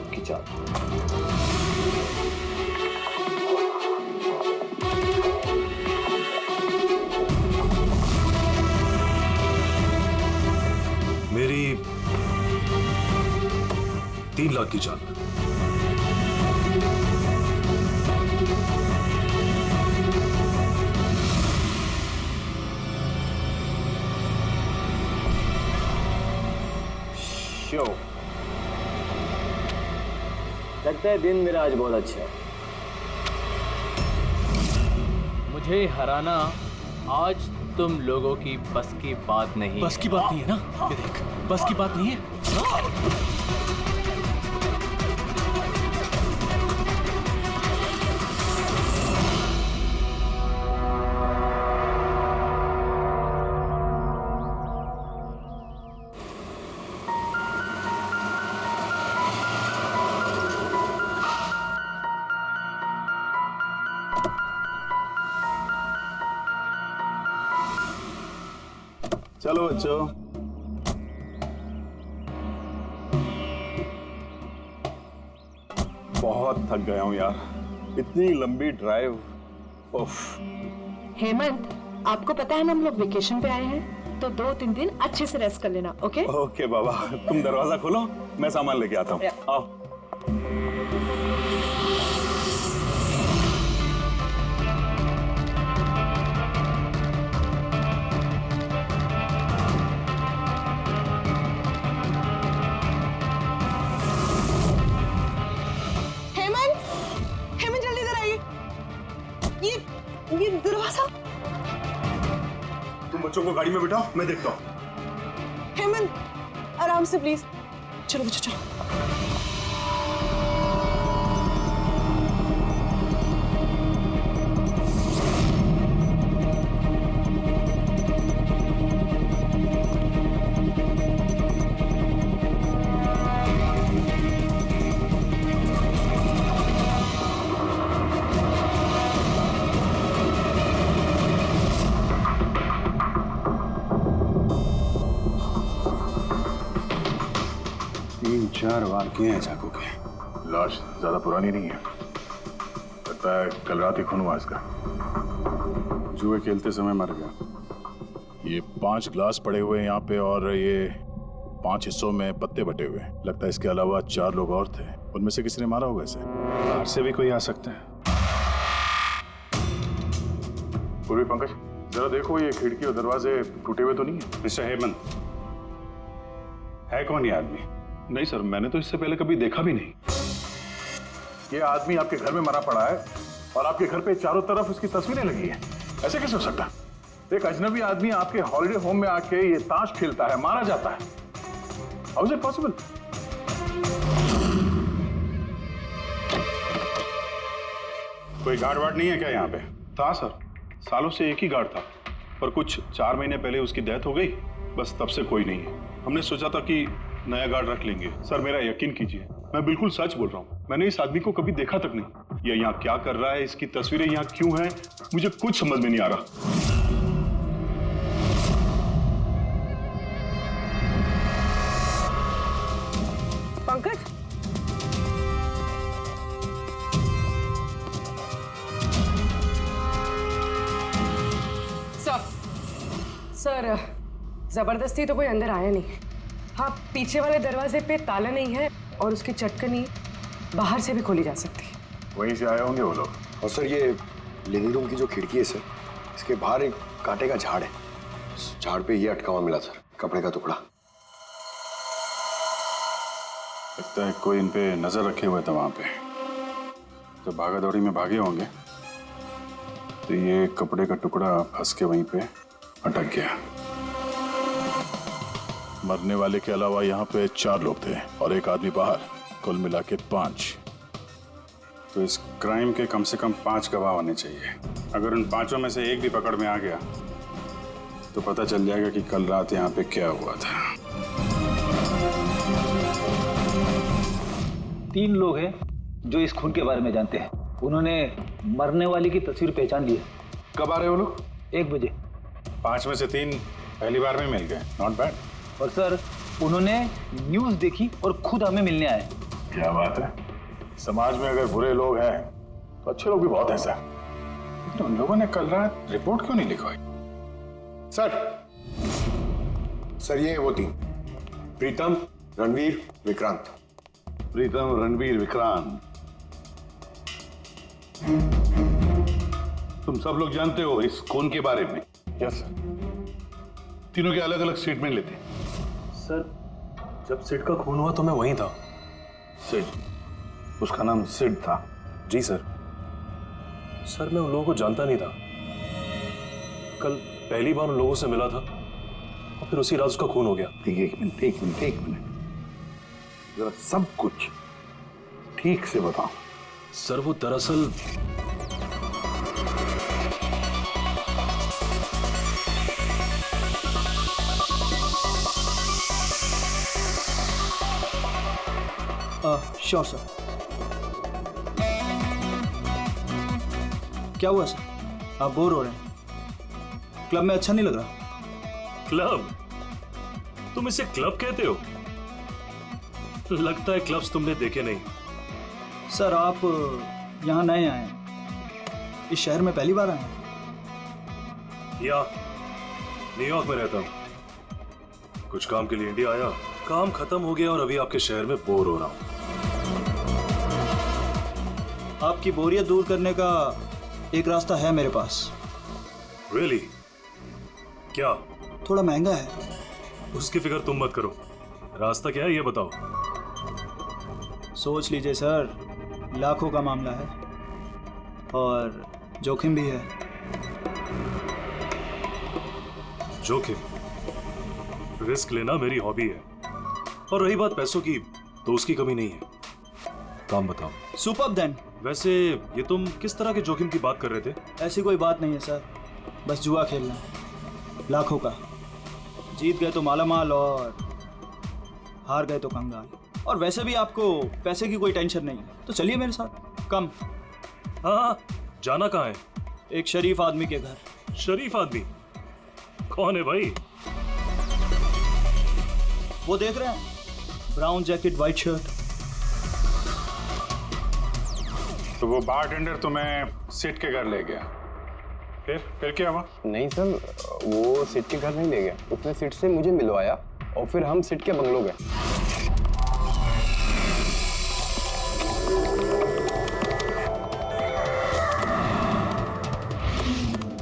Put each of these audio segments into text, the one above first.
लाख की चाल। मेरी 3 लाख की चाल। शो लगता है दिन मेरा आज बहुत अच्छा है। मुझे हराना आज तुम लोगों की बस की बात नहीं। बस की बात नहीं है ना? ये देख, बस की बात नहीं है। चलो बच्चों, बहुत थक गया हूं यार, इतनी लंबी ड्राइव। उफ। हेमंत, आपको पता है ना हम लोग वेकेशन पे आए हैं, तो 2-3 दिन अच्छे से रेस्ट कर लेना। ओके ओके बाबा, तुम दरवाजा खोलो, मैं सामान लेके आता हूँ। आओ। ये दरवाजा। तुम बच्चों को गाड़ी में बिठाओ, मैं देखता हूँ। हेमंत, आराम से प्लीज। चलो बच्चों चलो। चार वार किए हैं चाकू के। लाश ज्यादा पुरानी नहीं है, लगता है कल रात ही खून हुआ इसका। जुए खेलते समय मर गया। ये 5 ग्लास पड़े हुए हैं यहाँ पे और ये 5 हिस्सों में पत्ते बटे हुए हैं। लगता है इसके अलावा 4 लोग और थे, उनमें से किसी ने मारा होगा इसे। बाहर से भी कोई आ सकते हैं। पूर्वी पंकज, जरा देखो ये खिड़की और दरवाजे टूटे हुए तो नहीं है। मिस्टर हेमंत, है कौन ये आदमी? नहीं सर, मैंने तो इससे पहले कभी देखा भी नहीं। ये आदमी आपके घर में मरा पड़ा है और आपके घर पे चारों तरफ इसकी तस्वीरें लगी हैं। ऐसे कैसे हो सकता? एक अजनबी आदमी आपके हॉलिडे होम में आके ये ताश खेलता है, मारा जाता है। How is it possible? कोई गार्ड वार्ड नहीं है क्या यहाँ पे? था सर, सालों से एक ही गार्ड था, पर कुछ 4 महीने पहले उसकी डेथ हो गई, बस तब से कोई नहीं है। हमने सोचा था कि नया गार्ड रख लेंगे। सर मेरा यकीन कीजिए, मैं बिल्कुल सच बोल रहा हूँ। मैंने इस आदमी को कभी देखा तक नहीं। ये यहाँ क्या कर रहा है, इसकी तस्वीरें यहाँ क्यों हैं, मुझे कुछ समझ में नहीं आ रहा। पंकज, सर जबरदस्ती तो कोई अंदर आया नहीं। हाँ, पीछे वाले दरवाजे पे ताला नहीं है और उसकी चटकनी बाहर से भी खोली जा सकती है। वहीं से आए होंगे वो लोग। और सर ये लिविंग रूम की जो खिड़की है सर, इसके बाहर एक कांटे का झाड़ है। इस झाड़ पे ये अटका हुआ मिला सर, कपड़े का टुकड़ा। लगता है कोई इन पे नजर रखे हुए था वहां पे, तो भागा दौड़ी में भागे होंगे, तो ये कपड़े का टुकड़ा फंस के वहीं पे अटक गया। मरने वाले के अलावा यहाँ पे 4 लोग थे और एक आदमी बाहर, कुल मिला के 5। तो इस क्राइम के कम से कम 5 गवाह होने चाहिए। अगर उन 5 में से एक भी पकड़ में आ गया तो पता चल जाएगा कि कल रात यहाँ पे क्या हुआ था। 3 लोग हैं जो इस खून के बारे में जानते हैं। उन्होंने मरने वाली की तस्वीर पहचान ली है। कब आ रहे हो लोग? 1 बजे। 5 में से 3 पहली बार में मिल गए, नॉट बैड। और सर, उन्होंने न्यूज़ देखी और खुद हमें मिलने आए। क्या बात है, समाज में अगर बुरे लोग हैं तो अच्छे लोग भी बहुत हैं सर। लेकिन उन लोगों ने कल रात रिपोर्ट क्यों नहीं लिखवाई? सर ये वो तीन, प्रीतम, रणवीर, विक्रांत। प्रीतम, रणवीर, विक्रांत, तुम सब लोग जानते हो इस खून के बारे में? Yes sir. तीनों के अलग अलग स्टेटमेंट लेते। सर जब सिड का खून हुआ तो मैं वहीं था। सिड, उसका नाम सिड था? जी सर। सर मैं उन लोगों को जानता नहीं था। कल पहली बार उन लोगों से मिला था और फिर उसी रात उसका खून हो गया। एक मिनट, जरा सब कुछ ठीक से बताओ। सर वो दरअसल श्योर सर। क्या हुआ सर, आप बोर हो रहे हैं? क्लब में अच्छा नहीं लग रहा? क्लब? तुम इसे क्लब कहते हो? लगता है क्लब्स तुमने देखे नहीं। सर आप यहाँ नए आए हैं, इस शहर में पहली बार आए हैं? या न्यूयॉर्क में रहता हूँ, कुछ काम के लिए इंडिया आया, काम खत्म हो गया और अभी आपके शहर में बोर हो रहा हूँ। आपकी बोरियत दूर करने का एक रास्ता है मेरे पास। Really? क्या? थोड़ा महंगा है। उसकी फिक्र तुम मत करो, रास्ता क्या है ये बताओ। सोच लीजिए सर, लाखों का मामला है और जोखिम भी है। जोखिम? रिस्क लेना मेरी हॉबी है, और रही बात पैसों की तो उसकी कमी नहीं है। काम बताओ। Superb then. वैसे ये तुम किस तरह के जोखिम की बात कर रहे थे? ऐसी कोई बात नहीं है सर, बस जुआ खेलना है, लाखों का। जीत गए तो मालामाल और हार गए तो कंगाल। और वैसे भी आपको पैसे की कोई टेंशन नहीं है, तो चलिए मेरे साथ। कम। हाँ, जाना कहाँ है? एक शरीफ आदमी के घर। शरीफ आदमी? कौन है भाई? वो देख रहे हैं, ब्राउन जैकेट वाइट शर्ट। तो वो बारटेंडर तुम्हें सिड के घर ले गया, फिर क्या हुआ? नहीं सर, वो सिड के घर नहीं ले गया, उसने सिड से मुझे मिलवाया और फिर हम सिड के बंगलो गए।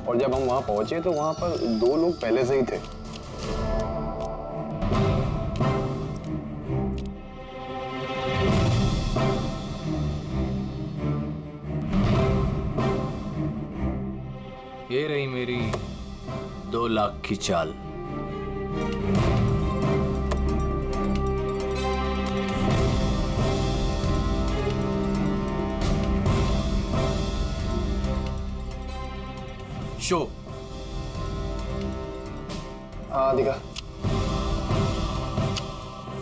और जब हम वहां पहुंचे तो वहां पर दो लोग पहले से ही थे। ये रही मेरी 2 लाख की चाल। शो। हाँ दिखा।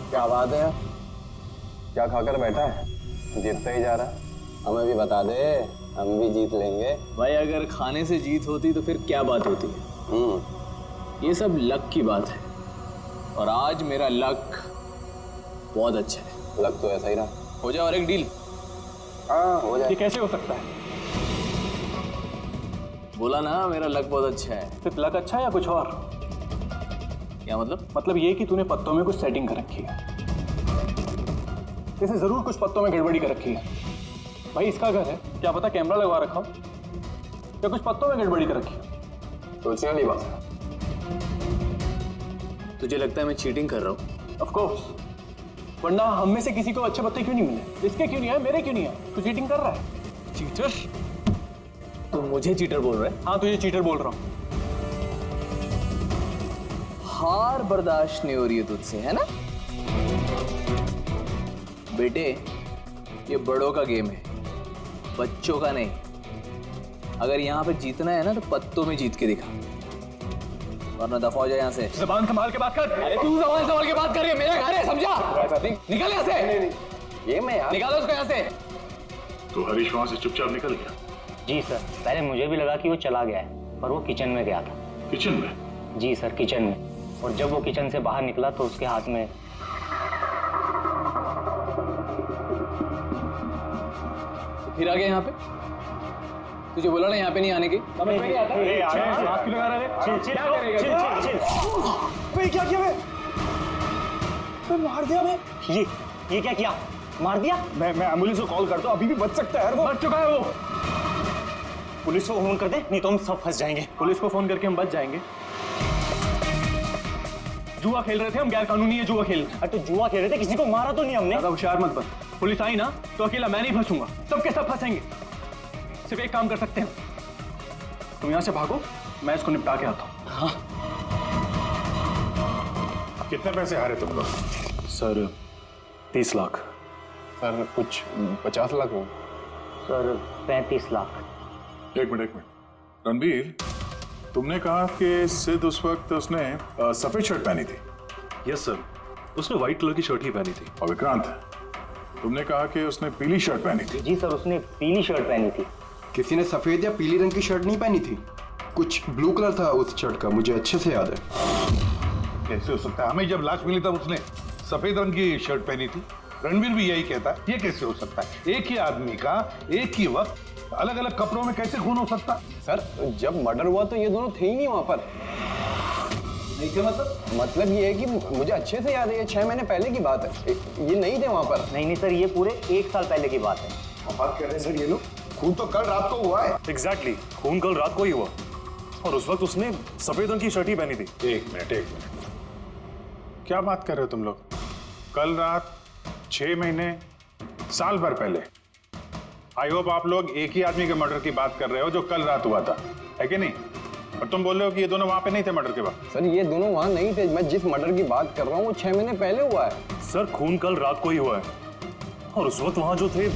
क्या बात है, क्या खाकर बैठा है? जीतता ही जा रहा है। हमें भी बता दे, हम भी जीत लेंगे। भाई अगर खाने से जीत होती तो फिर क्या बात होती है? ये सब लक की बात है, और आज मेरा लक बहुत अच्छा है। लक तो ऐसा ही रहा। हो जाए और एक डील। हाँ हो जाए। ये कैसे हो सकता है? बोला ना मेरा लक बहुत अच्छा है। सिर्फ लक अच्छा है या कुछ और? क्या मतलब? मतलब ये कि तूने पत्तों में कुछ सेटिंग कर रखी है। इसे जरूर कुछ पत्तों में गड़बड़ी कर रखी है। भाई इसका घर है, क्या पता कैमरा लगवा रखा हो या कुछ पत्तों में गड़बड़ी कर रखी है। सोचने वाली बात है। तुझे लगता है मैं चीटिंग कर रहा हूँ? ऑफ कोर्स, वरना हम में से किसी को अच्छे पत्ते क्यों नहीं मिले? इसके क्यों नहीं है, मेरे क्यों नहीं है? तू चीटिंग कर रहा है। चीटर? तू मुझे चीटर बोल रहा है? हाँ तुझे चीटर बोल रहा हूँ। हार बर्दाश्त नहीं हो रही है तुझसे, है ना? बेटे ये बड़ों का गेम है, बच्चों का नहीं। अगर यहाँ पे जीतना है ना तो पत्तों में जीत के दिखा, वरना दफा हो जाए यहाँ से। ज़बान संभाल के बात कर। अरे तू ज़बान संभाल के बात कर रही है, मेरा घर है, समझा? निकल यहाँ से। नहीं, ये मैं यार। निकालो उसको यहाँ से। तो हरीश वहां से चुपचाप निकल गया? जी सर, पहले मुझे भी लगा कि वो चला गया है, पर वो किचन में गया था। किचन में? जी सर, किचन में। और जब वो किचन से बाहर निकला तो उसके हाथ में फिर आ गया यहाँ पे? तुझे बोला ना यहाँ पे नहीं आने की। क्या किया मैं मार दिया मैं। ये क्या किया? मार दिया? मैं एम्बुलेंस को कॉल करता हूँ, अभी भी बच सकता है। मर चुका है वो। पुलिस को फोन कर दे, नहीं तो हम सब फंस जाएंगे। पुलिस को फोन करके हम बच जाएंगे। जुआ खेल रहे थे हम, गैर कानूनी है जुआ खेल। अरे तो जुआ खेल रहे थे, किसी को मारा तो नहीं हमने। ज्यादा होशियार मत बन। पुलिस आई ना तो अकेला मैं नहीं फंसूंगा, सबके सब फंसेंगे। सिर्फ एक काम कर सकते हैं, तुम यहाँ से भागो, मैं इसको निपटा के आता हूँ। हाँ। कितने पैसे हारे तुम लोग? सर 30 लाख। सर कुछ 50 लाख हो। सर 35 लाख। एक मिनट रणबीर, तुमने कहा कि सिद्ध उस वक्त उसने सफेद शर्ट पहनी थी। यस सर, उसने व्हाइट कलर की शर्ट ही पहनी थी। और विक्रांत, तुमने कहा कि उसने पीली शर्ट पहनी थी। जी सर, उसने पीली शर्ट पहनी थी। किसी ने सफेद या पीली रंग की शर्ट नहीं पहनी थी, कुछ ब्लू कलर था उस शर्ट का, मुझे अच्छे से याद है। कैसे हो सकता है? हमें जब लाश मिली तब उसने सफेद रंग की शर्ट पहनी थी। रणवीर भी यही कहता है। ये कैसे हो सकता है? एक ही आदमी का एक ही वक्त अलग अलग कपड़ों में कैसे खून हो सकता? सर जब मर्डर हुआ तो ये दोनों थे ही नहीं वहां पर। नहीं थे मतलब ये है कि मुझे अच्छे से याद है, ये 6 महीने पहले की बात है, ये नहीं थे वहां पर। नहीं सर, ये पूरे 1 साल पहले की बात है। क्या बात कर रहे हैं सर ये लोग? खून तो कल रात को हुआ है। एग्जैक्टली, खून कल रात को ही हुआ और उस वक्त उसने सफेद रंग की शर्ट ही पहनी थी। एक मिनट, क्या बात कर रहे हो तुम लोग? कल रात 6 महीने, साल भर पहले। आई होप आप लोग एक ही आदमी के मर्डर की बात कर रहे हो जो कल रात हुआ था, है कि नहीं? और तुम बोल रहे हो कि ये दोनों वहां पे नहीं थे मर्डर के वक्त। सर ये दोनों वहां नहीं थे, मैं जिस मर्डर की बात कर रहा हूँ वो 6 महीने पहले हुआ है। सर खून कल रात को ही हुआ है और उस वक्त वहां जो थे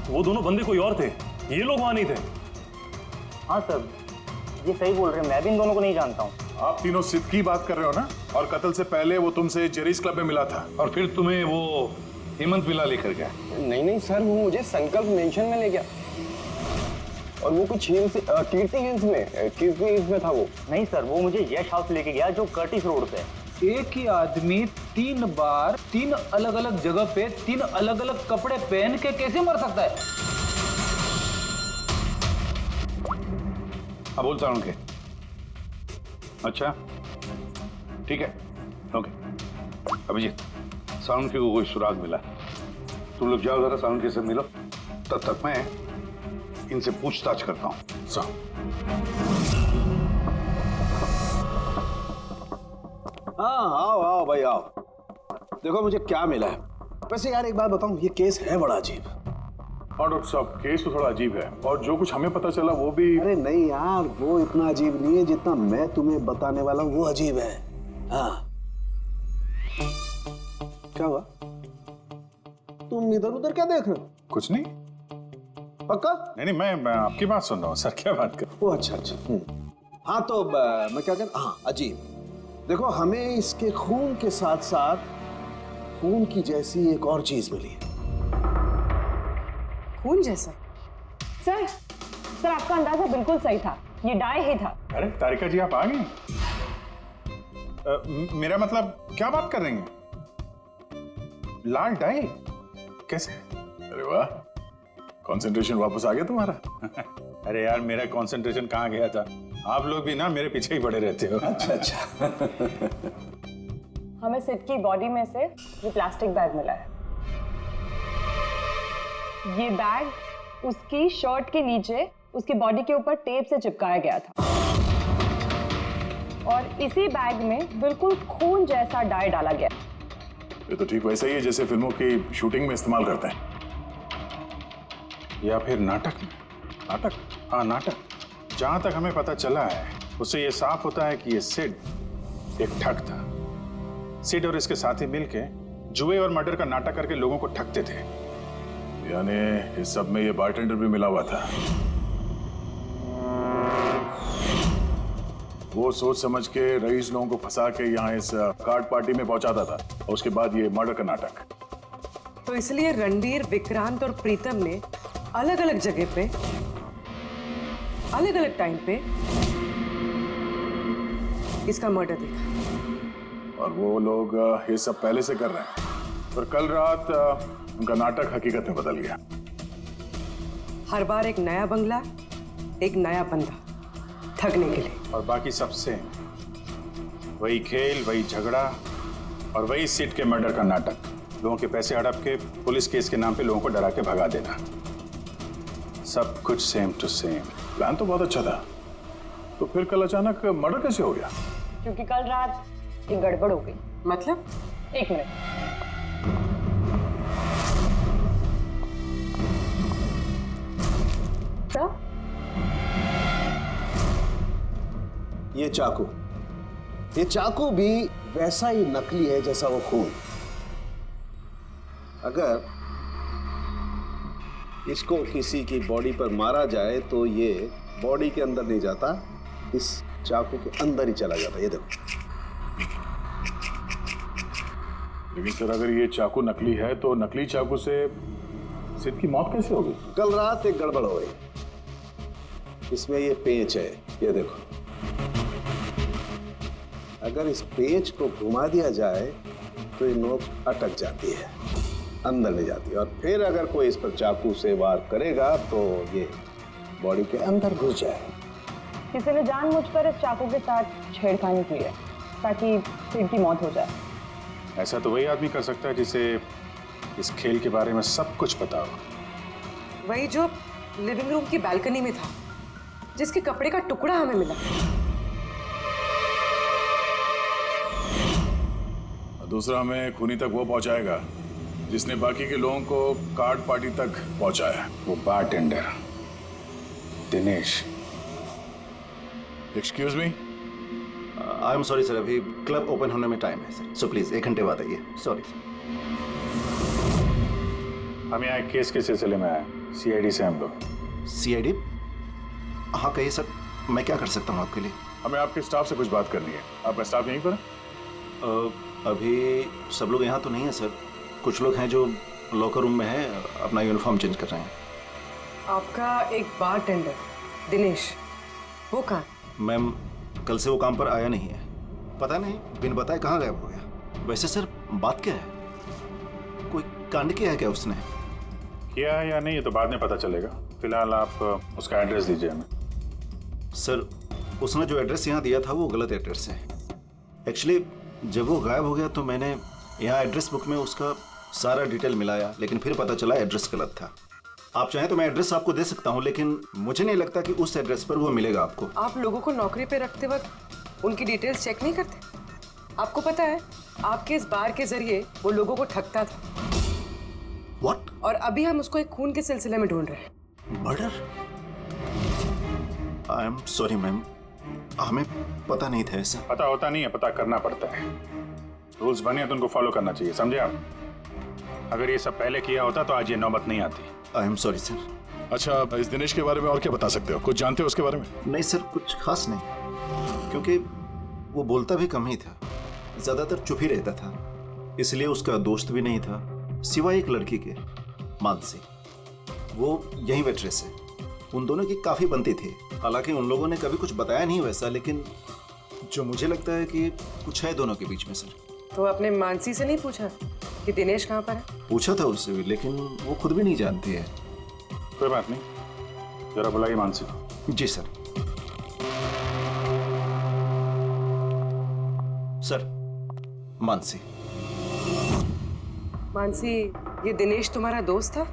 वो दोनों बंदे कोई और थे, ये लोग वहां नहीं थे। हाँ सर, ये सही बोल रहे हैं, मैं भी इन दोनों को नहीं जानता हूँ। आप तीनों सिद्ध की बात कर रहे हो ना? और कत्ल से पहले वो तुमसे जेरीज क्लब में मिला था और फिर तुम्हें वो हेमंत विला लेकर गया? नहीं सर, वो मुझे संकल्प मेंशन में ले गया और वो कुछ कीर्ति हिल्स में था वो। नहीं सर, वो मुझे यश हाउस लेके गया जो कर्टिस रोड पे है। एक ही आदमी 3 बार 3 अलग अलग जगह पे 3 अलग अलग कपड़े पहन के कैसे मर सकता है? हाँ बोल साउंड के। अच्छा ठीक है, ओके। अभिजीत, साउंड के को कोई सुराग मिला? तुम लोग जाओ जरा साउंड के से मिलो, तब तक मैं इनसे पूछताछ करता हूँ। हाँ आओ भाई आओ, देखो मुझे क्या मिला है। वैसे यार एक बात बताऊं, ये केस है बड़ा अजीब। और डॉक्टर साहब केस तो थोड़ा अजीब है और जो कुछ हमें पता चला वो भी। अरे नहीं यार, वो इतना अजीब नहीं है जितना मैं तुम्हें बताने वाला हूँ वो अजीब है। हाँ क्या हुआ? तुम इधर उधर क्या देख रहे हो? कुछ नहीं। पक्का? नहीं मैं आपकी बात सुन रहा हूँ सर। क्या बात कर? ओ अच्छा। हाँ तो मैं क्या कहता, हाँ अजीब। देखो हमें इसके खून के साथ साथ खून की जैसी एक और चीज मिली है। खून जैसा? सर आपका अंदाजा बिल्कुल सही था, ये डाई ही था। अरे तारिका जी आप आ गई? मेरा मतलब क्या बात कर रही हैं? लाल डाई कैसे? अरे वाह, कंसंट्रेशन वापस आ गया तुम्हारा। अरे यार मेरा कंसंट्रेशन कहाँ गया था? आप लोग भी ना मेरे पीछे ही पड़े रहते हो। अच्छा। हमें सिड की बॉडी में से ये प्लास्टिक बैग मिला है। ये बैग उसकी शर्ट के नीचे उसकी बॉडी के ऊपर टेप से चिपकाया गया था और इसी बैग में बिल्कुल खून जैसा डाई डाला गया। ये तो ठीक वैसा ही है जैसे फिल्मों की शूटिंग में इस्तेमाल करते हैं, या फिर नाटक में। नाटक? हाँ नाटक। जहां तक हमें पता चला है उससे ये साफ होता है कि ये सिड एक ठग था। सिड और इसके साथी मिलके जुए और मर्डर का नाटक करके लोगों को ठगते थे। यानी इस सब में ये बारटेंडर भी मिला हुआ था। वो सोच समझ के रईस लोगों को फंसा के यहाँ इस कार्ड पार्टी में पहुंचाता था और उसके बाद ये मर्डर का नाटक। तो इसलिए रणवीर, विक्रांत और प्रीतम ने अलग अलग जगह पे अलग अलग टाइम पे इसका मर्डर देखा और वो लोग ये सब पहले से कर रहे हैं, पर कल रात उनका नाटक हकीकत में बदल गया। हर बार एक नया बंगला, एक नया बंदा ठगने के लिए। और बाकी सब सेम, वही खेल, वही झगड़ा और वही सिट के मर्डर का नाटक। लोगों के पैसे हड़प के पुलिस केस के नाम पे लोगों को डरा के भगा देना। सब कुछ सेम टू सेम। प्लान तो बहुत अच्छा था, तो फिर कल अचानक मर्डर कैसे हो गया? क्योंकि कल रात एक गड़बड़ हो गई। मतलब? एक मिनट। क्या? ये चाकू भी वैसा ही नकली है जैसा वो खून। अगर इसको किसी की बॉडी पर मारा जाए तो ये बॉडी के अंदर नहीं जाता, इस चाकू के अंदर ही चला जाता। ये देखो। लेकिन सर, अगर ये चाकू नकली है तो नकली चाकू से सिद्ध की मौत कैसे होगी? कल रात एक गड़बड़ हो गई। इसमें ये पेंच है, ये देखो। अगर इस पेंच को घुमा दिया जाए तो ये नोक अटक जाती है, अंदर ले जाती है, और फिर अगर कोई इस पर चाकू से वार करेगा तो ये बॉडी के अंदर घुस जाए। किसी ने जानबूझकर इस चाकू के साथ छेड़खानी की है ताकि सिड की मौत हो जाए। ऐसा तो वही आदमी कर सकता है जिसे इस खेल के बारे में सब कुछ पता हो। वही जो लिविंग रूम की बालकनी में था, जिसके कपड़े का टुकड़ा हमें मिला। दूसरा हमें खूनी तक वो पहुंचाएगा जिसने बाकी के लोगों को कार्ड पार्टी तक पहुंचाया। वो bartender Dinesh. Excuse me. I am sorry sir, अभी क्लब ओपन होने में टाइम है सर, सो प्लीज 1 घंटे बाद आइए। सॉरी। हम यहाँ एक केस के सिलसिले में आए, सीआईडी से हम लोग। सीआईडी? हाँ कहिए सर, मैं क्या कर सकता हूँ आपके लिए? हमें आपके स्टाफ से कुछ बात करनी है। आपका स्टाफ यहीं पर है? अभी सब लोग यहाँ तो नहीं है सर, कुछ लोग हैं जो लॉकर रूम में है, अपना यूनिफॉर्म चेंज कर रहे हैं। आपका एक बारटेंडर दिनेश, वो कहाँ? मैम, कल से वो काम पर आया नहीं है, पता नहीं बिन बताए कहाँ गायब हो गया। वैसे सर बात क्या है? कोई कांड किया है क्या उसने? किया है या नहीं ये तो बाद में पता चलेगा। फिलहाल आप उसका एड्रेस दीजिए हमें। सर उसने जो एड्रेस यहाँ दिया था वो गलत एड्रेस है। एक्चुअली जब वो गायब हो गया तो मैंने यहाँ एड्रेस बुक में उसका सारा डिटेल मिलाया, लेकिन फिर पता चला एड्रेस गलत था। आप चाहें तो मैं एड्रेस आपको दे सकता हूँ, लेकिन मुझे नहीं लगता कि उस एड्रेस पर वो मिलेगा आपको। आप लोगों को नौकरी पे रखते वक्त उनकी डिटेल्स चेक नहीं करते? आपको पता है आपके इस बार के जरिए वो लोगों को ठगता था। What? और अभी हम उसको एक खून के सिलसिले में ढूंढ रहे हैं। Murder? I am sorry ma'am, हमें पता नहीं था ऐसा। पता होता नहीं है, पता करना पड़ता है। रूल्स बने तो उनको फॉलो करना चाहिए, समझे आप? अगर ये सब पहले किया होता तो आज ये नौबत नहीं आती। I am sorry sir. अच्छा, इस दिनेश के बारे में और क्या बता सकते हो? कुछ जानते हो उसके बारे में? नहीं सर, कुछ खास नहीं, क्योंकि वो बोलता भी कम ही था, ज्यादातर चुप ही रहता था। इसलिए उसका दोस्त भी नहीं था सिवाय एक लड़की के, मानसी। वो यही वेट्रेस है। उन दोनों की काफी बनती थी। हालांकि उन लोगों ने कभी कुछ बताया नहीं वैसा, लेकिन जो मुझे लगता है कि कुछ है दोनों के बीच में सर। तो आपने मानसी से नहीं पूछा कि दिनेश कहाँ पर है? पूछा था उससे भी, लेकिन वो खुद भी नहीं जानती है। कोई बात नहीं, जरा बुलाइए मानसी को। जी सर। सर, मानसी। मानसी, ये दिनेश तुम्हारा दोस्त था?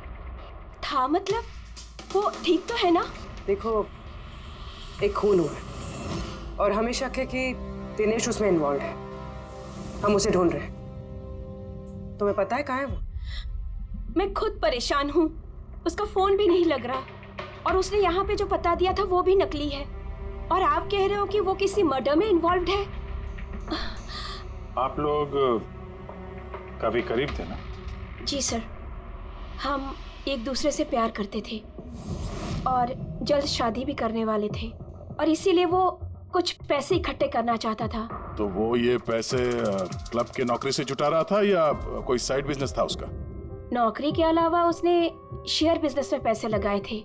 था मतलब? वो ठीक तो है ना? देखो, एक खून हुआ है और हमें शक है कि दिनेश उसमें इन्वॉल्व है। हम उसे ढूंढ रहे हैं। तुम्हें पता है कहाँ है वो? मैं खुद परेशान हूँ। उसका फोन भी नहीं लग रहा, और उसने यहाँ पे जो बता दिया था वो भी नकली है। और आप कह रहे हो कि वो किसी मर्डर में इन्वॉल्व है? आप लोग काफी करीब थे ना? जी सर, हम एक दूसरे से प्यार करते थे और जल्द शादी भी करने वाले थे, और इसीलिए वो कुछ पैसे इकट्ठे करना चाहता था। तो वो ये पैसे क्लब के नौकरी से जुटा रहा था या कोई साइड बिजनेस था उसका? नौकरी के अलावा उसने शेयर बिजनेस में पैसे लगाए थे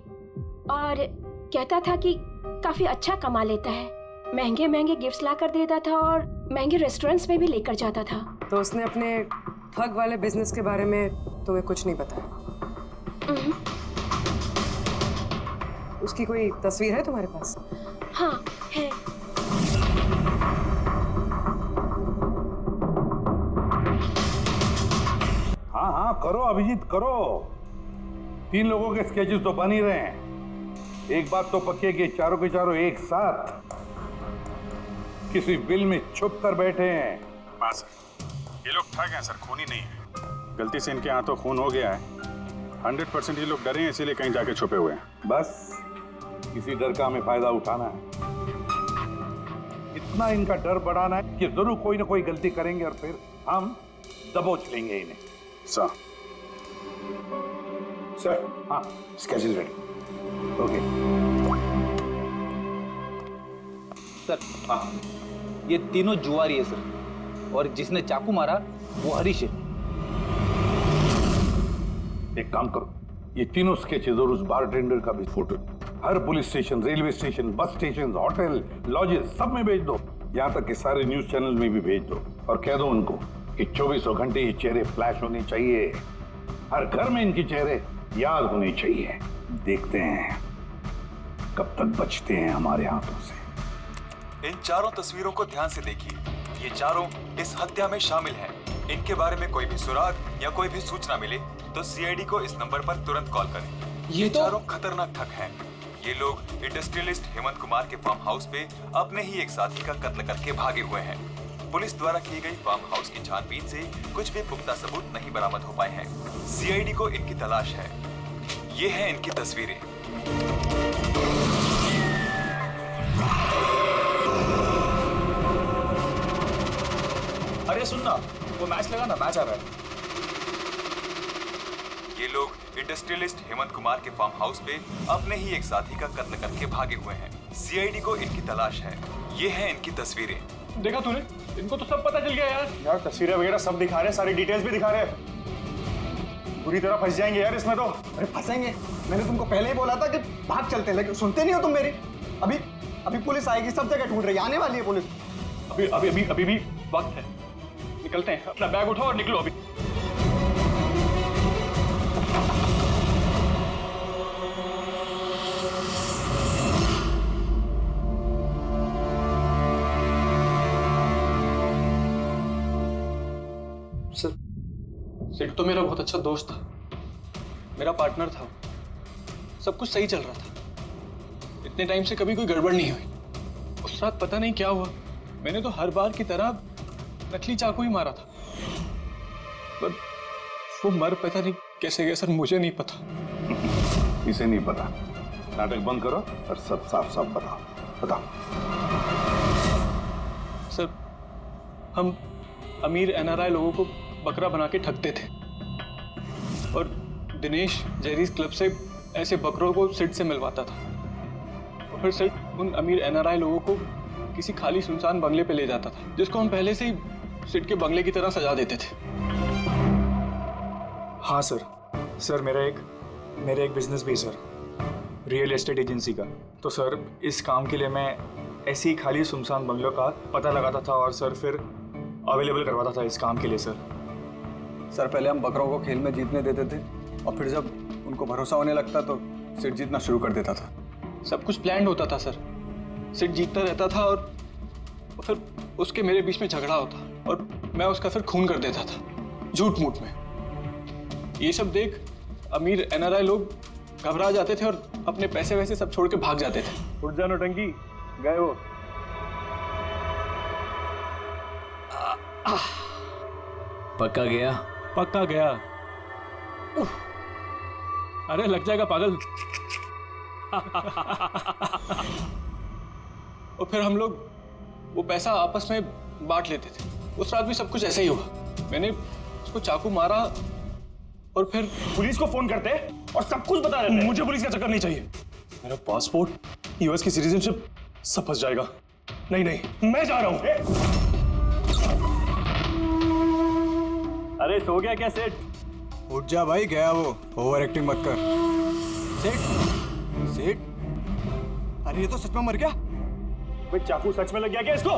और कहता था कि काफी अच्छा कमा लेता है। महंगे महंगे गिफ्ट्स ला कर देता था और महंगे रेस्टोरेंट्स में भी लेकर जाता था। तो उसने अपने ठग वाले बिजनेस के बारे में तुम्हें कुछ नहीं बताया? उसकी कोई तस्वीर है तुम्हारे पास? हाँ है। हाँ हाँ करो अभिजीत करो। 3 लोगों के स्केचेस तो बन ही रहे हैं। एक बात तो पक्की है कि चारों के चारों एक साथ किसी बिल में छुप कर बैठे हैं। हाँ सर, ये लोग ठग हैं सर, खूनी नहीं है। गलती से इनके हाथों खून हो गया है। 100% ये लोग डरे हैं, इसीलिए कहीं जाके छुपे हुए हैं। बस किसी डर का हमें फायदा उठाना है। इतना इनका डर बढ़ाना है कि जरूर कोई ना कोई गलती करेंगे और फिर हम दबोच लेंगे इन्हें। सर हाँ sketch is ready. Okay sir. हाँ ये तीनों जुआरी है सर, और जिसने चाकू मारा वो हरीश है। एक काम करो, ये तीनों स्केचेस और उस बारटेंडर का भी फोटो हर police station, railway station, bus station, hotel, lodges सब में भेज दो। यहाँ तक कि सारे न्यूज चैनल में भी भेज दो और कह दो उनको कि 24 घंटे ये चेहरे फ्लैश होने चाहिए। हर घर में इनके चेहरे याद होने चाहिए। देखते हैं कब तक बचते हैं हमारे हाथों से। इन चारों तस्वीरों को ध्यान से देखिए। ये चारों इस हत्या में शामिल हैं। इनके बारे में कोई भी सुराग या कोई भी सूचना मिले तो सीआईडी को इस नंबर पर तुरंत कॉल करें। ये चारों खतरनाक ठग हैं। ये लोग इंडस्ट्रियलिस्ट हेमंत कुमार के फार्म हाउस पे अपने ही एक साथी का कत्ल करके भागे हुए हैं। पुलिस द्वारा की गई फार्म हाउस की छानबीन से कुछ भी पुख्ता सबूत नहीं बरामद हो पाए हैं। सीआईडी को इनकी तलाश है। ये हैं इनकी तस्वीरें। अरे सुनना, वो मैच लगा ना, मैच आ रहा है। ये लोग इंडस्ट्रियलिस्ट हेमंत कुमार के फार्म हाउस पे अपने ही एक साथी का कत्ल करके भागे हुए हैं। सीआईडी को इनकी तलाश है। ये हैं इनकी तस्वीरें। देखा तूने, इनको तो सब पता चल गया यार। यार तस्वीरें वगैरह सब दिखा रहे हैं, सारी डिटेल्स भी दिखा रहे हैं। पूरी तरह फंस जाएंगे यार इसमें तो। अरे फंसेंगे, मैंने तुमको पहले ही बोला था कि भाग चलते हैं, लेकिन सुनते नहीं हो तुम मेरी। अभी पुलिस आएगी, सब जगह ढूंढ रही है, आने वाली है पुलिस। अभी भी वक्त है, निकलते हैं। अपना बैग उठाओ और निकलो अभी। सर, सिड तो मेरा बहुत अच्छा दोस्त था, मेरा पार्टनर था। सब कुछ सही चल रहा था। इतने टाइम से कभी कोई गड़बड़ नहीं हुई। उस रात पता नहीं क्या हुआ, मैंने तो हर बार की तरह नकली चाकू ही मारा था, पर वो मर पता नहीं कैसे गया सर, मुझे नहीं पता। इसे नहीं पता। नाटक बंद करो और सब साफ साफ बताओ। सर, हम अमीर एनआरआई लोगों को बकरा बना के ठगते थे और दिनेश जेरीज क्लब से ऐसे बकरों को सिड से मिलवाता था। और फिर सिड उन अमीर एनआरआई लोगों को किसी खाली सुनसान बंगले पे ले जाता था, जिसको हम पहले से ही सिड के बंगले की तरह सजा देते थे। हाँ सर मेरा एक बिजनेस भी है सर, रियल एस्टेट एजेंसी का। तो सर इस काम के लिए मैं ऐसे ही खाली सुनसान बंगलों का पता लगाता था और सर फिर अवेलेबल करवाता था इस काम के लिए। सर पहले हम बकरों को खेल में जीतने देते थे और फिर जब उनको भरोसा होने लगता तो सिड जीतना शुरू कर देता था। सब कुछ प्लान्ड होता था सर। सिड जीतता रहता था और फिर उसके मेरे बीच में झगड़ा होता और मैं उसका फिर खून कर देता था झूठ मूठ में। ये सब देख अमीर एनआरआई लोग घबरा जाते थे और अपने पैसे वैसे सब छोड़ के भाग जाते थे। उठ जानो टंकी, गए वो। पक्का गया? पक्का गया। अरे लग जाएगा पागल। और फिर हम लोग वो पैसा आपस में बांट लेते थे। उस रात भी सब कुछ ऐसे ही हुआ। मैंने उसको चाकू मारा और फिर पुलिस को फोन करते और सब कुछ बता देते। मुझे पुलिस का चक्कर नहीं चाहिए। मेरा पासपोर्ट, यूएस की सिटीजनशिप सब फंस जाएगा। नहीं, मैं जा रहा हूं। अरे सो गया क्या सेठ? उठ जा भाई, गया वो। ओवर एक्टिंग मत कर। सेठ, अरे ये तो सच में मर गया। भाई चाकू सच में लग गया क्या इसको?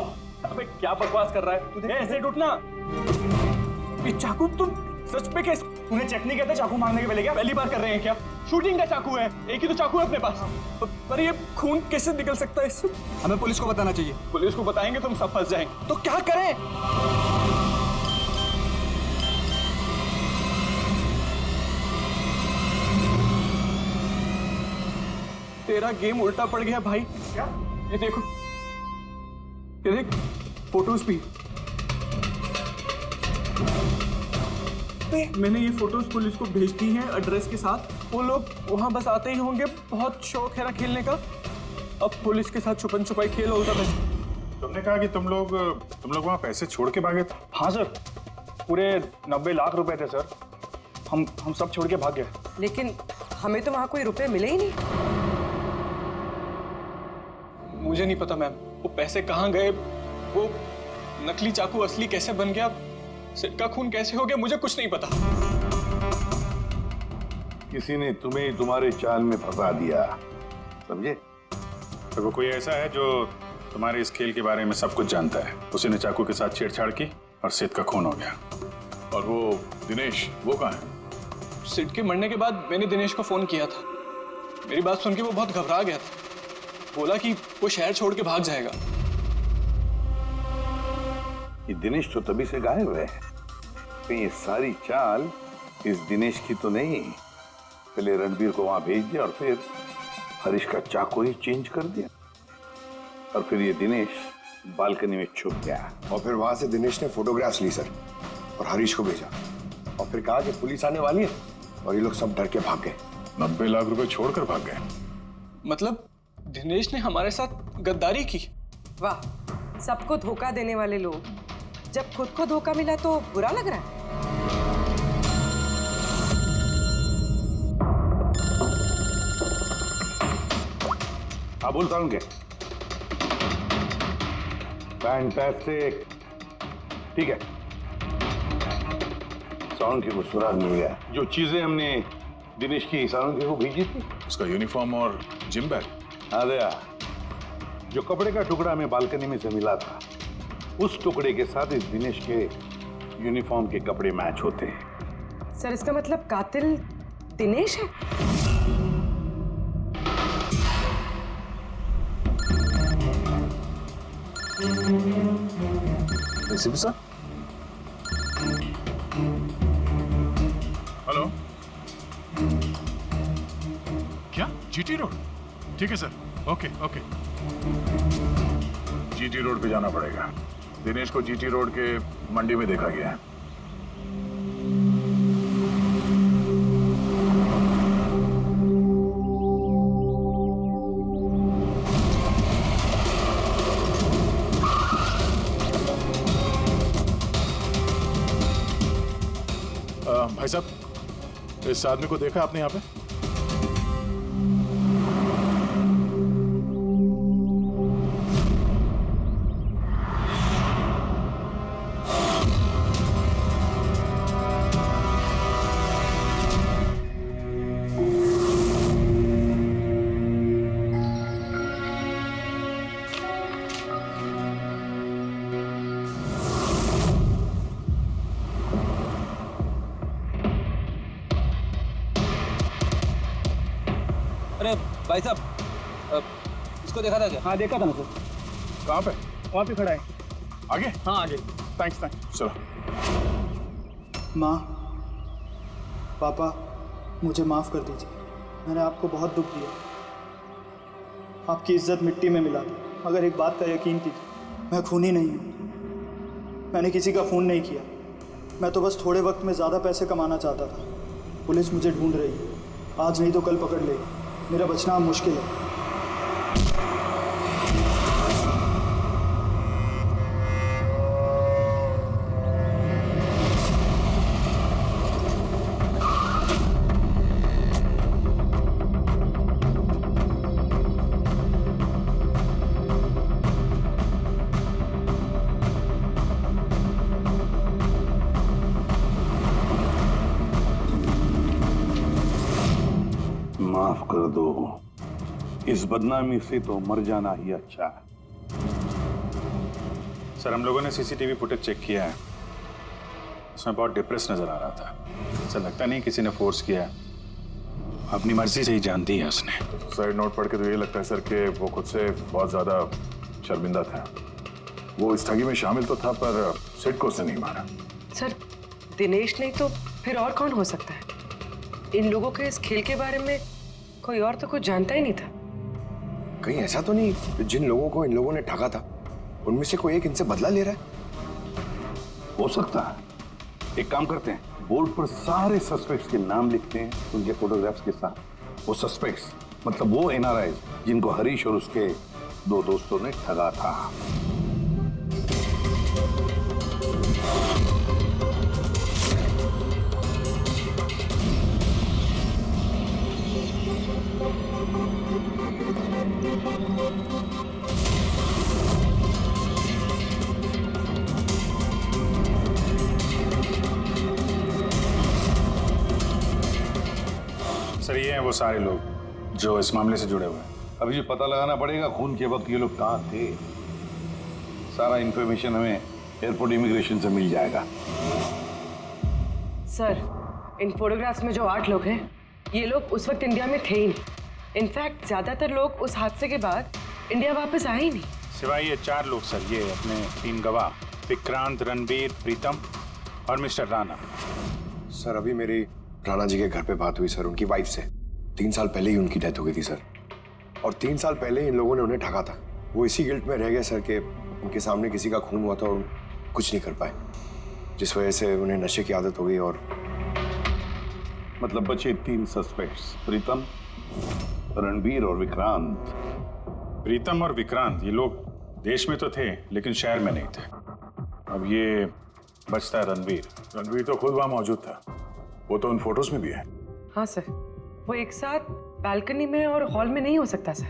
अबे क्या बकवास कर रहा है? ए सेठ उठना। ये चाकू तुम सच पे केस। उन्हें चेक नहीं कहते चाकू मारने के पहले? क्या पहली बार कर रहे हैं क्या? शूटिंग का चाकू है, एक ही तो चाकू है अपने पास। पर ये खून कैसे निकल सकता है इससे? हमें पुलिस को बताना चाहिए। पुलिस को बताएंगे तो हम सब फंस जाएंगे। तो क्या करें? तेरा गेम उल्टा पड़ गया भाई। क्या? ये देखो, ये देख, फोटोज भी। मैंने ये फोटोज पुलिस को भेज दी हैं एड्रेस के साथ। वो लोग वहां बस आते ही होंगे। बहुत शौक है ना खेलने का। अब पुलिस के साथ छुपन छुपाई खेल होता है। तुमने कहा कि तुम लोग वहां पैसे छोड़ के भागे थे? हाँ सर, पूरे 90 लाख रुपए थे सर। हम सब छोड़ के भाग गए। लेकिन हमें तो वहां कोई रुपए मिले ही नहीं। मुझे नहीं पता मैम, वो पैसे कहाँ गए, वो नकली चाकू असली कैसे बन गया, सिर का खून कैसे हो गया, मुझे कुछ नहीं पता। किसी ने तुम्हें तुम्हारे चाल में फंसा दिया, समझे? तो वो कोई ऐसा है जो तुम्हारे इस खेल के बारे में सब कुछ जानता है। उसी ने चाकू के साथ छेड़छाड़ की और सिड का खून हो गया। और वो दिनेश, वो कहाँ है? सिड के मरने के बाद मैंने दिनेश को फोन किया था। मेरी बात सुन के वो बहुत घबरा गया था। बोला कि वो शहर छोड़ के भाग जाएगा। ये दिनेश तो तभी से गायब है। कहीं ये सारी चाल इस दिनेश की तो नहीं? पहले रणबीर को वहां भेज दिया और फिर हरीश का चाकू ही चेंज कर दिया, और फिर ये दिनेश बालकनी में छुप गया। और फिर वहां से दिनेश ने फोटोग्राफ्स ली सर और हरीश को भेजा, और फिर कहा कि पुलिस आने वाली है, और ये लोग सब डर के भाग गए। 90 लाख रुपए छोड़कर भाग गए? मतलब दिनेश ने हमारे साथ गद्दारी की? वाह, सबको धोखा देने वाले लोग। जब खुद को धोखा मिला तो बुरा लग रहा है। हाँ बोल साउंड के। फैंटास्टिक, ठीक है। साउंड के को सुराग मिल गया। जो चीजें हमने दिनेश की साउंड के को भेजी थी, उसका यूनिफॉर्म और जिम बैग। हाँ दया, जो कपड़े का टुकड़ा हमें बालकनी में से मिला था, उस टुकड़े के साथ इस दिनेश के यूनिफॉर्म के कपड़े मैच होते हैं। सर, इसका मतलब कातिल दिनेश है? ACP sir, hello. क्या? GT road? ठीक है sir, okay okay. GT road पे जाना पड़ेगा। दिनेश को जीटी रोड के मंडी में देखा गया है। भाई साहब, इस आदमी को देखा आपने यहाँ पे? अरे भाई साहब, इसको देखा था क्या? हाँ देखा था ना सर। कहाँ पे? वहाँ पे खड़ा है। आगे? हाँ आगे। थैंक्स। चलो। माँ, पापा, मुझे माफ़ कर दीजिए। मैंने आपको बहुत दुख दिया। आपकी इज्जत मिट्टी में मिला दी। मगर एक बात का यकीन कीजिए, मैं खूनी नहीं हूँ। मैंने किसी का खून नहीं किया। मैं तो बस थोड़े वक्त में ज़्यादा पैसे कमाना चाहता था। पुलिस मुझे ढूंढ रही है। आज नहीं तो कल पकड़ लेगी। मेरा बचना अब मुश्किल है। माफ कर दो, इस बदनामी से तो मर जाना ही अच्छा है। सर, हम लोगों ने सीसीटीवी फुटेज चेक किया है। उसमें बहुत डिप्रेस नजर आ रहा था। ऐसा लगता नहीं किसी ने फोर्स किया, अपनी मर्जी से ही जान दी है उसने। सुसाइड नोट पढ़ के तो ये लगता है सर कि वो खुद से बहुत ज्यादा शर्मिंदा था। वो इस ठगी में शामिल तो था पर सिड को उसने नहीं मारा। सर दिनेश नहीं तो फिर और कौन हो सकता है? इन लोगों के इस खेल के बारे में कोई और तो कुछ जानता ही नहीं था। कहीं ऐसा तो नहीं जिन लोगों को इन लोगों ने ठगा था उनमें से कोई एक इनसे बदला ले रहा है? हो सकता है। एक काम करते हैं, बोर्ड पर सारे सस्पेक्ट्स के नाम लिखते हैं उनके फोटोग्राफ्स के साथ। वो सस्पेक्ट्स मतलब वो एनआरआई जिनको हरीश और उसके 2 दोस्तों ने ठगा था। सर ये हैं वो सारे लोग जो इस मामले से जुड़े हुए हैं। अभी ये पता लगाना पड़ेगा खून के वक्त ये लोग कहाँ थे। सारा इंफॉर्मेशन हमें एयरपोर्ट इमिग्रेशन से मिल जाएगा। सर इन फोटोग्राफ्स में जो 8 लोग हैं ये लोग उस वक्त इंडिया में थे ही नहीं। इनफैक्ट ज्यादातर लोग उस हादसे के बाद इंडिया वापस आए ही नहीं। सिवाय ये 4 लोग सर, ये अपने 3 गवाह विक्रांत, रणबीर, प्रीतम और मिस्टर राणा। सर अभी मेरी राणा जी के घर पे बात हुई सर उनकी वाइफ से। 3 साल पहले ही उनकी डेथ हो गई थी सर, और 3 साल पहले ही इन लोगों ने उन्हें ठगा था। वो इसी गिल्ट में रह गए सर कि उनके सामने किसी का खून हुआ था और कुछ नहीं कर पाए, जिस वजह से उन्हें नशे की आदत हो गई। और मतलब बचे 3 सस्पेक्ट्स, प्रीतम, रणबीर और विक्रांत। प्रीतम और विक्रांत ये लोग देश में तो थे लेकिन शहर में नहीं थे। अब ये बचता है रणबीर। रणबीर तो खुद वहां मौजूद था, वो तो उन फोटोज में भी है। हाँ सर, वो एक साथ बालकनी में और हॉल में नहीं हो सकता सर,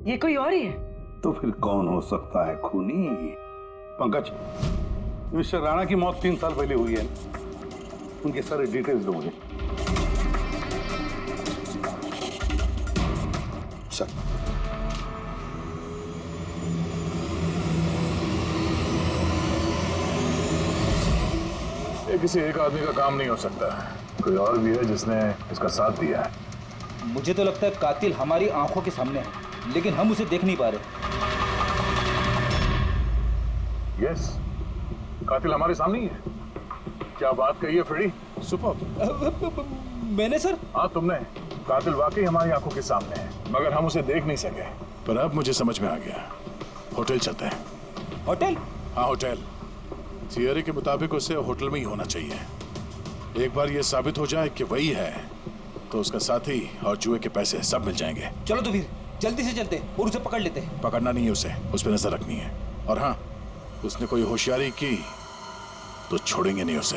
ये कोई और ही है। तो फिर कौन हो सकता है खूनी? पंकज, मिस्टर राणा की मौत 3 साल पहले हुई है, उनके सारे डिटेल्स दो मुझे। सर ये किसी एक आदमी का काम नहीं हो सकता, कोई और भी है जिसने इसका साथ दिया है। मुझे तो लगता है कातिल हमारी आंखों के सामने है, लेकिन हम उसे देख नहीं पा रहे। यस, कातिल हमारे सामने ही है। क्या बात कही है फ्रेडी? सुपर। मैंने सर? हाँ तुमने। कातिल वाकई हमारी आंखों के सामने है, मगर हम उसे देख नहीं सके। पर अब मुझे समझ में आ गया, होटल चलते हैं। होटल? हाँ होटल। थियरी के मुताबिक उसे होटल में ही होना चाहिए। एक बार ये साबित हो जाए कि वही है तो उसका साथी और जुए के पैसे सब मिल जाएंगे। चलो तो फिर जल्दी से चलते और उसे पकड़ लेते। पकड़ना नहीं है उसे, उस पर नजर रखनी है। और हाँ, उसने कोई होशियारी की तो छोड़ेंगे नहीं उसे।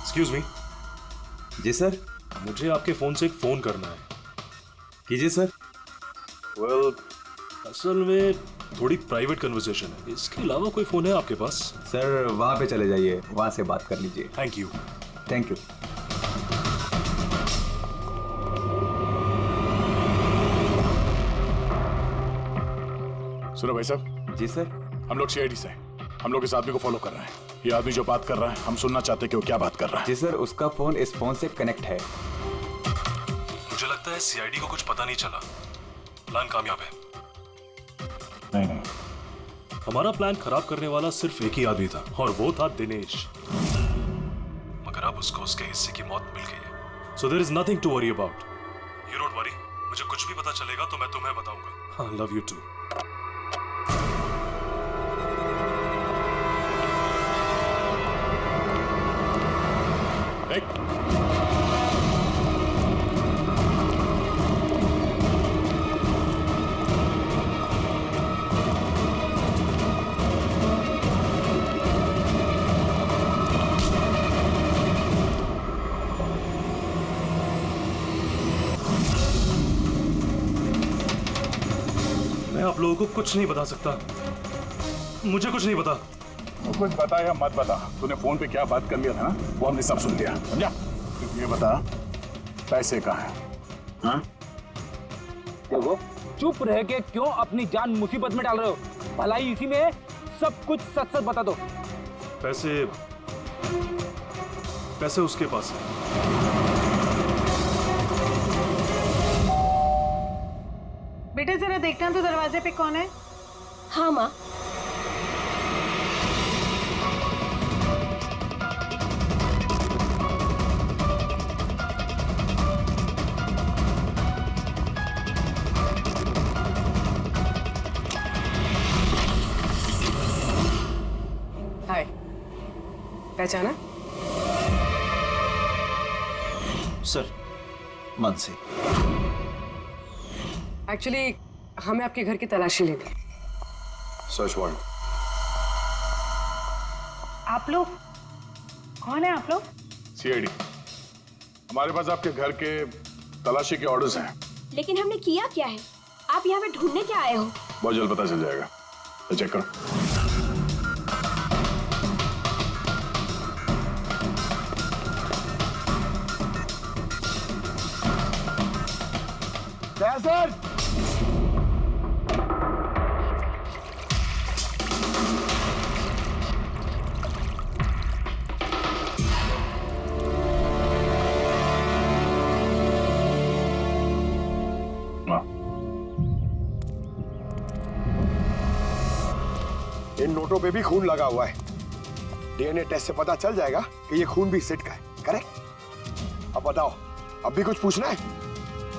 Excuse me. जी सर। मुझे आपके फोन से एक फोन करना है। कीजिए सर। वेल, असल में थोड़ी प्राइवेट कन्वर्सेशन है, इसके अलावा कोई फोन है आपके पास? सर वहां पे चले जाइए, वहां से बात कर लीजिए। Thank you. Thank you. सुनो भाई साहब। जी सर। हम लोग सीआईडी से, हम लोग इस आदमी को फॉलो कर रहे हैं। ये आदमी जो बात कर रहा है हम सुनना चाहते हैं कि वो क्या बात कर रहा है। जी सर, उसका फोन इस फोन से कनेक्ट है। मुझे लगता है सीआईडी को कुछ पता नहीं चला। प्लान कामयाब है। नहीं, हमारा प्लान खराब करने वाला सिर्फ एक ही आदमी था और वो था दिनेश। मगर अब उसको उसके हिस्से की मौत मिल गई है। So there is nothing to worry about. You don't worry, मुझे कुछ भी पता चलेगा तो मैं तुम्हें बताऊंगा। I love you too. मैं आप लोगों को कुछ नहीं बता सकता, मुझे कुछ नहीं पता। कुछ बता या मत बता, तूने फोन पे क्या बात कर लिया था ना, वो हमने सब सुन लिया, समझा? ये बता पैसे कहाँ हैं? हाँ? देखो, चुप रह के क्यों अपनी जान मुसीबत में डाल रहे हो? भलाई इसी में है, सब कुछ सच सच बता दो। पैसे उसके पास है। बेटे जरा देखना तो दरवाजे पे कौन है? हाँ माँ। हाय, पहचाना? सर, मानसी। एक्चुअली हमें आपके घर की तलाशी लेनी। Search warrant. आप लोग कौन है? आप लोग सीआईडी। हमारे पास आपके घर के तलाशी के ऑर्डर्स हैं। लेकिन हमने किया क्या है? आप यहाँ पे ढूंढने क्या आए हो? बहुत जल्द पता चल जाएगा, तो चेक करो। सर इन नोटों पे भी खून लगा हुआ है। डीएनए टेस्ट से पता चल जाएगा कि ये खून भी सिड का है। करेक्ट? अब बताओ, अब भी कुछ पूछना है?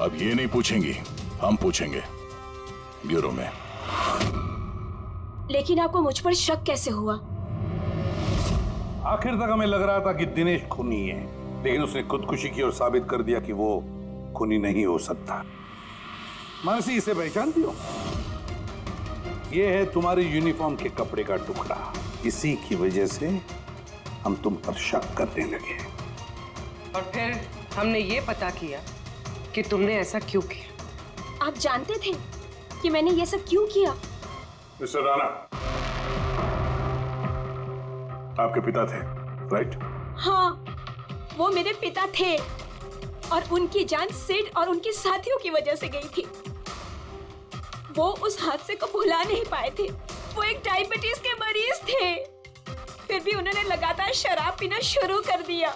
अब ये नहीं पूछेंगी, हम पूछेंगे ब्यूरो में। लेकिन आपको मुझ पर शक कैसे हुआ? आखिर तक हमें लग रहा था कि दिनेश खूनी है, लेकिन उसने खुदकुशी की और साबित कर दिया कि वो खूनी नहीं हो सकता। मानसी, इसे पहचानती हो? ये है तुम्हारे यूनिफॉर्म के कपड़े का टुकड़ा। इसी की वजह से हम तुम पर शक करने लगे। और फिर हमने ये पता किया कि तुमने ऐसा क्यों किया। आप जानते थे कि मैंने ये सब क्यों किया? मिस्टर राणा, आपके पिता थे, राइट? हाँ, वो मेरे पिता थे और उनकी जान सिड और उनके साथियों की वजह से गई थी। वो उस हादसे को भुला नहीं पाए थे। वो एक डायबिटीज के मरीज थे, फिर भी उन्होंने लगातार शराब पीना शुरू कर दिया।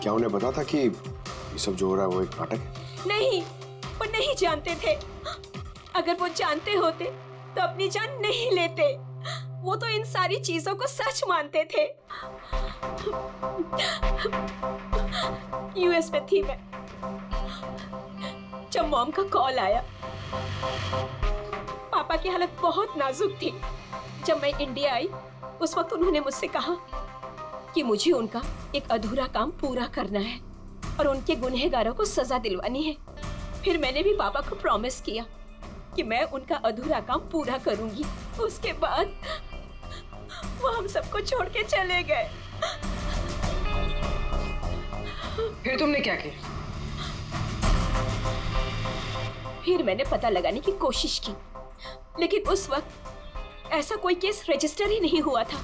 क्या उन्हें पता था कि ये सब जो हो रहा है वो एक नाटक है? नहीं, वो नहीं जानते थे। अगर वो जानते होते तो अपनी जान नहीं लेते। वो तो इन सारी चीजों को सच मानते थे। यूएस में थी मैं जब मॉम का कॉल आया। पापा की हालत बहुत नाजुक थी। जब मैं इंडिया आई उस वक्त उन्होंने मुझसे कहा कि मुझे उनका एक अधूरा काम पूरा करना है और उनके गुनहगारों को सजा दिलवानी है। फिर मैंने भी पापा को प्रॉमिस किया कि मैं उनका अधूरा काम पूरा करूंगी। उसके बाद वो हम सबको छोड़ के चले गए। फिर तुमने क्या किया? फिर मैंने पता लगाने की कोशिश की, लेकिन उस वक्त ऐसा कोई केस रजिस्टर ही नहीं हुआ था।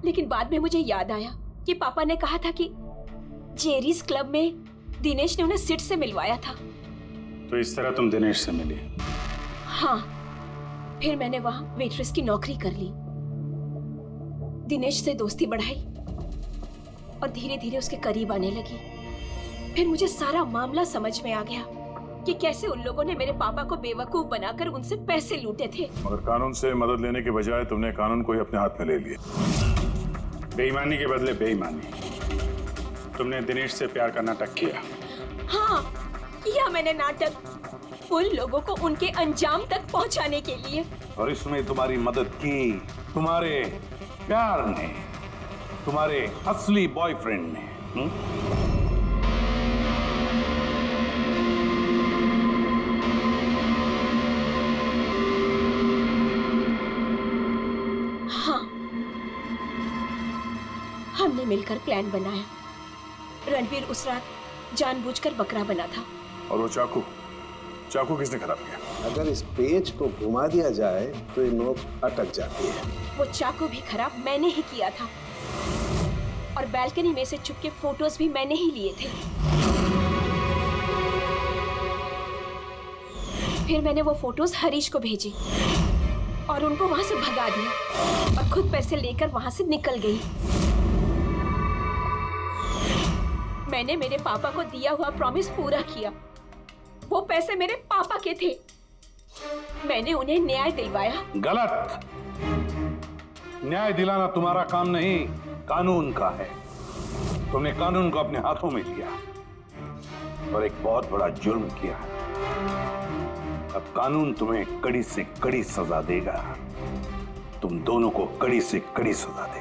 लेकिन बाद में मुझे याद आया कि पापा ने कहा था कि जेरीज क्लब में दिनेश ने उन्हें सिड से मिलवाया था। तो इस तरह तुम दिनेश से मिली? हाँ, फिर मैंने वहां वेट्रेस की नौकरी कर ली, दिनेश से दोस्ती बढ़ाई और धीरे धीरे उसके करीब आने लगी। फिर मुझे सारा मामला समझ में आ गया कि कैसे उन लोगों ने मेरे पापा को बेवकूफ बनाकर उनसे पैसे लूटे थे। मगर कानून से मदद लेने के बजाय तुमने कानून को ही अपने हाथ में ले लिया। बेईमानी के बदले बेईमानी। तुमने दिनेश से प्यार का नाटक किया। हाँ, किया मैंने नाटक उन लोगों को उनके अंजाम तक पहुंचाने के लिए। और इसमें तुम्हारी मदद की तुम्हारे प्यार ने, तुम्हारे असली बॉयफ्रेंड ने। हाँ, हमने मिलकर प्लान बनाया। रणवीर उस रात जानबूझकर बकरा बना था। और वो चाकू किसने खराब किया? अगर इस पेज को घुमा दिया जाए तो ये नोक अटक जाती है। वो चाकू भी खराब मैंने ही किया था और बैल्कनी में से चुपके फोटोज भी मैंने ही लिए थे। फिर मैंने वो फोटोज हरीश को भेजी और उनको वहां से भगा दिया और खुद पैसे लेकर वहां से निकल गई। मैंने मेरे पापा को दिया हुआ प्रॉमिस पूरा किया। वो पैसे मेरे पापा के थे। मैंने उन्हें न्याय दिलवाया। गलत। न्याय दिलाना तुम्हारा काम नहीं, कानून का है। तुमने कानून को अपने हाथों में लिया और एक बहुत बड़ा जुर्म किया। अब कानून तुम्हें कड़ी से कड़ी सजा देगा। तुम दोनों को कड़ी से कड़ी सजा देगा।